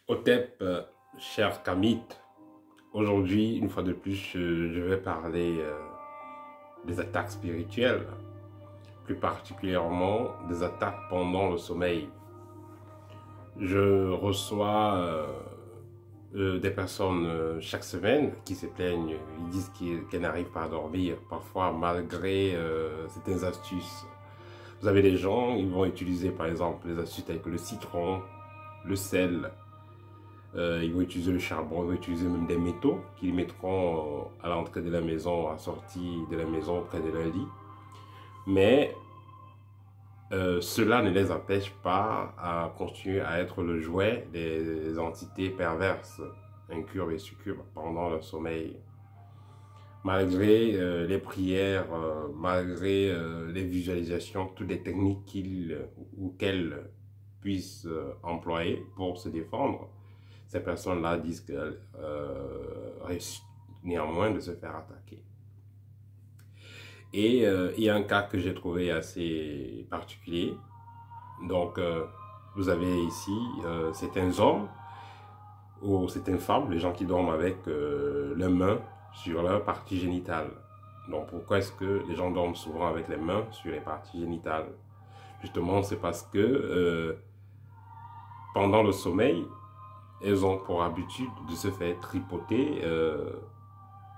Otep, cher Kamit, aujourd'hui, une fois de plus, je vais parler des attaques spirituelles, plus particulièrement des attaques pendant le sommeil. Je reçois des personnes chaque semaine qui se plaignent, ils disent qu'elles n'arrivent pas à dormir, parfois malgré certaines astuces. Vous avez des gens, ils vont utiliser par exemple les astuces telles que le citron, le sel. Ils vont utiliser le charbon, ils vont utiliser même des métaux qu'ils mettront à l'entrée de la maison, à la sortie de la maison, près de leur lit. Mais cela ne les empêche pas à continuer à être le jouet des entités perverses, incubes et succubes pendant leur sommeil. Malgré les prières, malgré les visualisations, toutes les techniques qu'ils ou qu'elles puissent employer pour se défendre, ces personnes-là disent qu'elles risquent néanmoins de se faire attaquer. Et il y a un cas que j'ai trouvé assez particulier. Donc, vous avez ici certains hommes ou certaines femmes, les gens qui dorment avec les mains sur leur partie génitale. Donc, pourquoi est-ce que les gens dorment souvent avec les mains sur les parties génitales? Justement, c'est parce que pendant le sommeil, elles ont pour habitude de se faire tripoter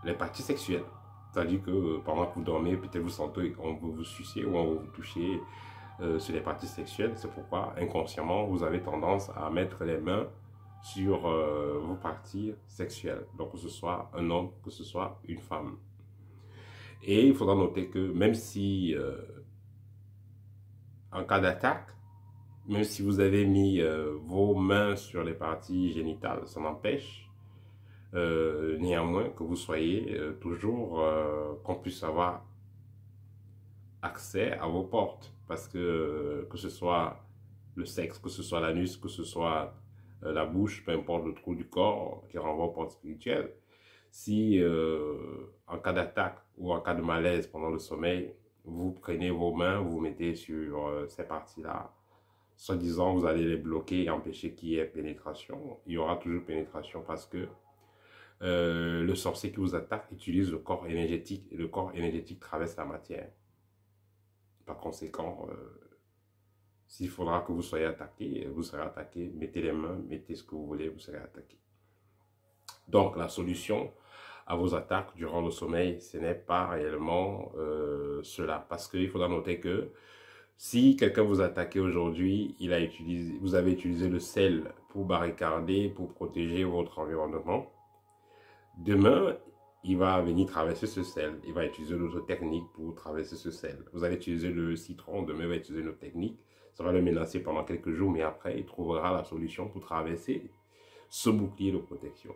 les parties sexuelles. C'est-à-dire que pendant que vous dormez, peut-être vous sentez qu'on veut vous sucer ou on veut vous toucher sur les parties sexuelles. C'est pourquoi inconsciemment, vous avez tendance à mettre les mains sur vos parties sexuelles. Donc que ce soit un homme, que ce soit une femme. Et il faudra noter que même si en cas d'attaque, même si vous avez mis vos mains sur les parties génitales, ça n'empêche néanmoins que vous soyez toujours, qu'on puisse avoir accès à vos portes. Parce que ce soit le sexe, que ce soit l'anus, que ce soit la bouche, peu importe le trou du corps qui renvoie aux portes spirituelles, si en cas d'attaque ou en cas de malaise pendant le sommeil, vous prenez vos mains, vous mettez sur ces parties-là, soi-disant vous allez les bloquer et empêcher qu'il y ait pénétration, il y aura toujours pénétration parce que le sorcier qui vous attaque utilise le corps énergétique et le corps énergétique traverse la matière. Par conséquent, s'il faudra que vous soyez attaqué, vous serez attaqué. Mettez les mains, mettez ce que vous voulez, vous serez attaqué. Donc, la solution à vos attaques durant le sommeil, ce n'est pas réellement cela. Parce qu'il faudra noter que si quelqu'un vous a attaqué aujourd'hui, vous avez utilisé le sel pour barricader, pour protéger votre environnement. Demain, il va venir traverser ce sel. Il va utiliser d'autres techniques pour traverser ce sel. Vous allez utiliser le citron, demain il va utiliser une autre technique. Ça va le menacer pendant quelques jours, mais après, il trouvera la solution pour traverser ce bouclier de protection.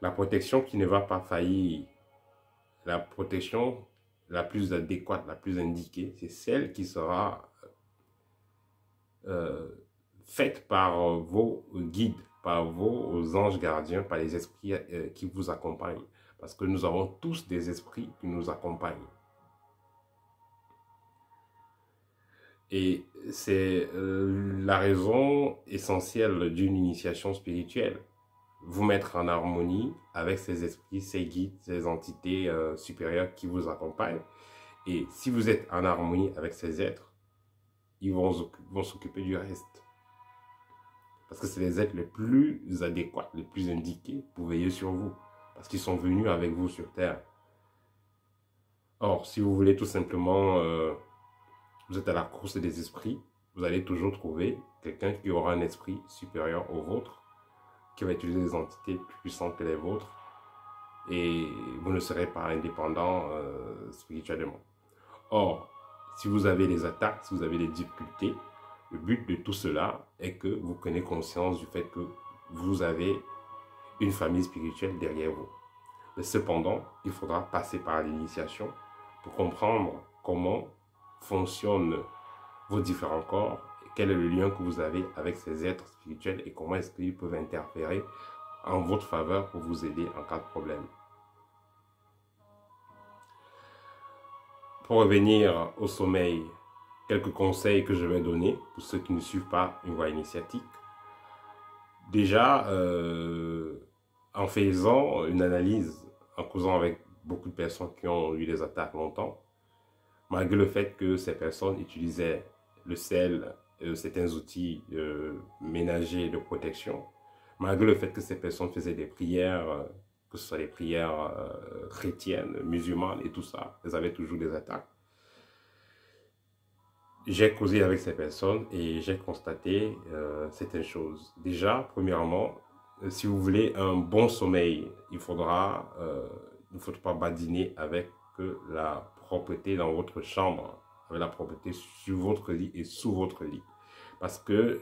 La protection qui ne va pas faillir, la protection la plus adéquate, la plus indiquée, c'est celle qui sera faite par vos guides, par vos anges gardiens, par les esprits qui vous accompagnent. Parce que nous avons tous des esprits qui nous accompagnent. Et c'est la raison essentielle d'une initiation spirituelle. Vous mettre en harmonie avec ces esprits, ces guides, ces entités supérieures qui vous accompagnent. Et si vous êtes en harmonie avec ces êtres, ils vont s'occuper du reste. Parce que c'est les êtres les plus adéquats, les plus indiqués pour veiller sur vous. Parce qu'ils sont venus avec vous sur Terre. Or, si vous voulez tout simplement, vous êtes à la course des esprits, vous allez toujours trouver quelqu'un qui aura un esprit supérieur au vôtre, qui va utiliser des entités plus puissantes que les vôtres, et vous ne serez pas indépendant spirituellement. Or, si vous avez des attaques, si vous avez des difficultés, le but de tout cela est que vous preniez conscience du fait que vous avez une famille spirituelle derrière vous. Mais cependant, il faudra passer par l'initiation pour comprendre comment fonctionnent vos différents corps, quel est le lien que vous avez avec ces êtres spirituels et comment est-ce qu'ils peuvent interférer en votre faveur pour vous aider en cas de problème. Pour revenir au sommeil, quelques conseils que je vais donner pour ceux qui ne suivent pas une voie initiatique. Déjà, en faisant une analyse, en causant avec beaucoup de personnes qui ont eu des attaques longtemps, malgré le fait que ces personnes utilisaient le sel, certains outils ménagers de protection, malgré le fait que ces personnes faisaient des prières, que ce soit des prières chrétiennes, musulmanes et tout ça, elles avaient toujours des attaques. J'ai causé avec ces personnes et j'ai constaté certaines choses. Déjà, premièrement, si vous voulez un bon sommeil, il ne faudra pas badiner avec la propreté dans votre chambre, avec la propreté sur votre lit et sous votre lit. Parce que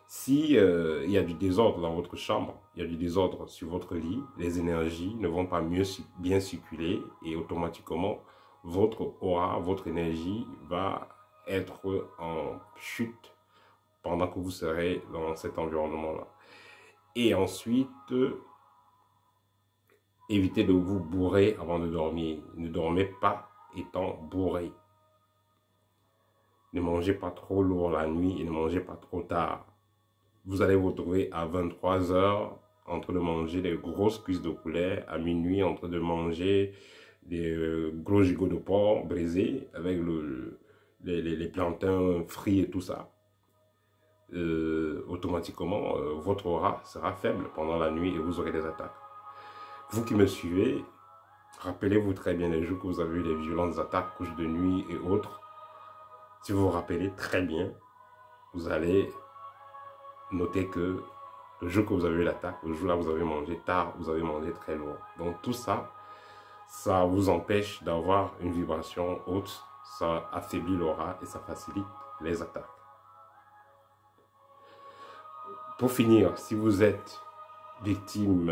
si il y a du désordre dans votre chambre, il y a du désordre sur votre lit, les énergies ne vont pas bien circuler et automatiquement votre aura, votre énergie va être en chute pendant que vous serez dans cet environnement-là. Et ensuite, évitez de vous bourrer avant de dormir. Ne dormez pas étant bourré. Ne mangez pas trop lourd la nuit et ne mangez pas trop tard. Vous allez vous retrouver à 23 heures en train de manger des grosses cuisses de poulet, à minuit en train de manger des gros gigots de porc brisés avec les plantains frits et tout ça. Automatiquement, votre aura sera faible pendant la nuit et vous aurez des attaques. Vous qui me suivez, rappelez-vous très bien les jours que vous avez eu les violentes attaques, couches de nuit et autres. Si vous vous rappelez très bien, vous allez noter que le jour que vous avez eu l'attaque, le jour là vous avez mangé tard, vous avez mangé très lourd. Donc tout ça, ça vous empêche d'avoir une vibration haute, ça affaiblit l'aura et ça facilite les attaques. Pour finir, si vous êtes victime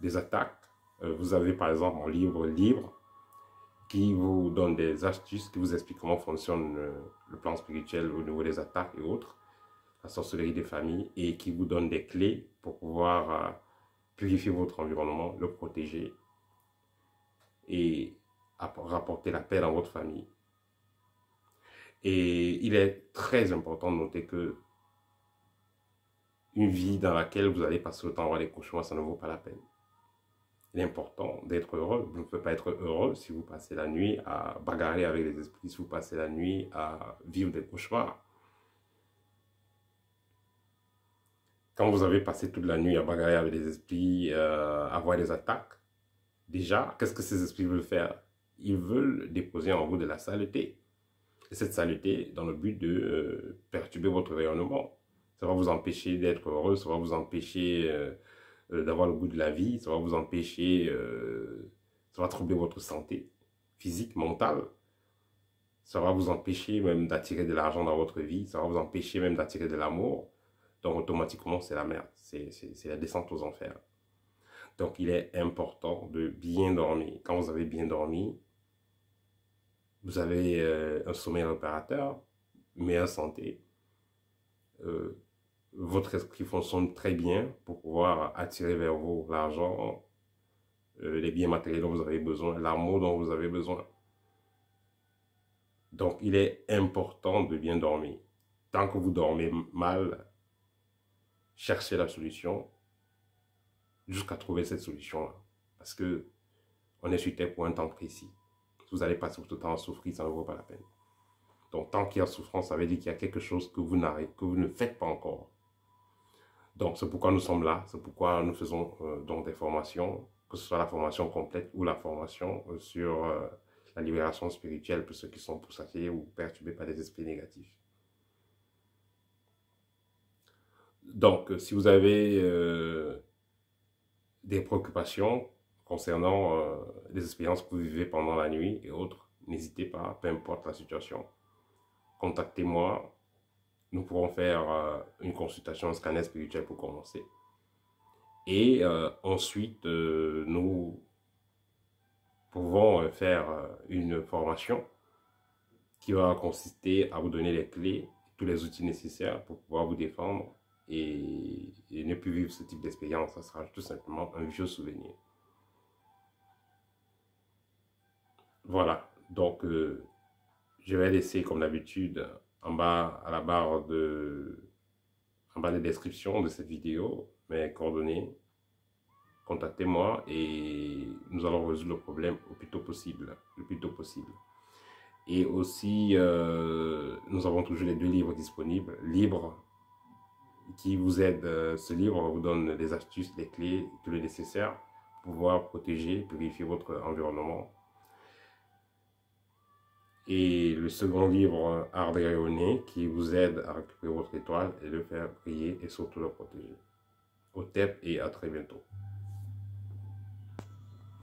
des attaques, vous avez par exemple mon livre Libre qui vous donne des astuces, qui vous explique comment fonctionne le plan spirituel au niveau des attaques et autres, la sorcellerie des familles, et qui vous donne des clés pour pouvoir purifier votre environnement, le protéger et rapporter la paix dans votre famille. Et il est très important de noter que une vie dans laquelle vous allez passer le temps à avoir des cauchemars, ça ne vaut pas la peine. Il est important d'être heureux. Vous ne pouvez pas être heureux si vous passez la nuit à bagarrer avec les esprits, si vous passez la nuit à vivre des cauchemars. Quand vous avez passé toute la nuit à bagarrer avec les esprits, à avoir des attaques, déjà, qu'est-ce que ces esprits veulent faire? Ils veulent déposer en vous de la saleté. Et cette saleté, dans le but de perturber votre rayonnement. Ça va vous empêcher d'être heureux, ça va vous empêcher d'avoir le goût de la vie, ça va vous empêcher, ça va troubler votre santé physique, mentale. Ça va vous empêcher même d'attirer de l'argent dans votre vie, ça va vous empêcher même d'attirer de l'amour. Donc automatiquement, c'est la merde, c'est la descente aux enfers. Donc il est important de bien dormir. Quand vous avez bien dormi, vous avez un sommeil réparateur, meilleure santé, votre esprit fonctionne très bien pour pouvoir attirer vers vous l'argent, les biens matériels dont vous avez besoin, l'amour dont vous avez besoin. Donc, il est important de bien dormir. Tant que vous dormez mal, cherchez la solution jusqu'à trouver cette solution-là. Parce que on est sur Terre pour un temps précis. Si vous allez passer votre temps à souffrir, ça ne vaut pas la peine. Donc, tant qu'il y a souffrance, ça veut dire qu'il y a quelque chose que vous ne faites pas encore. Donc, c'est pourquoi nous sommes là, c'est pourquoi nous faisons donc des formations, que ce soit la formation complète ou la formation sur la libération spirituelle pour ceux qui sont pourchassés ou perturbés par des esprits négatifs. Donc, si vous avez des préoccupations concernant les expériences que vous vivez pendant la nuit et autres, n'hésitez pas, peu importe la situation. Contactez-moi. Nous pourrons faire une consultation, un scanner spirituel pour commencer. Et ensuite, nous pouvons faire une formation qui va consister à vous donner les clés, tous les outils nécessaires pour pouvoir vous défendre et ne plus vivre ce type d'expérience. Ça sera tout simplement un vieux souvenir. Voilà, donc je vais laisser comme d'habitude en bas à la barre en bas de la description de cette vidéo mes coordonnées. Contactez-moi et nous allons résoudre le problème au plus tôt possible. Le plus tôt possible. Et aussi, nous avons toujours les 2 livres disponibles, libres, qui vous aident. Ce livre vous donne des astuces, des clés, tout le nécessaire pour pouvoir protéger, purifier votre environnement. Et le second livre, Art de rayonner, qui vous aide à récupérer votre étoile et le faire briller et surtout le protéger. Au TEP et à très bientôt.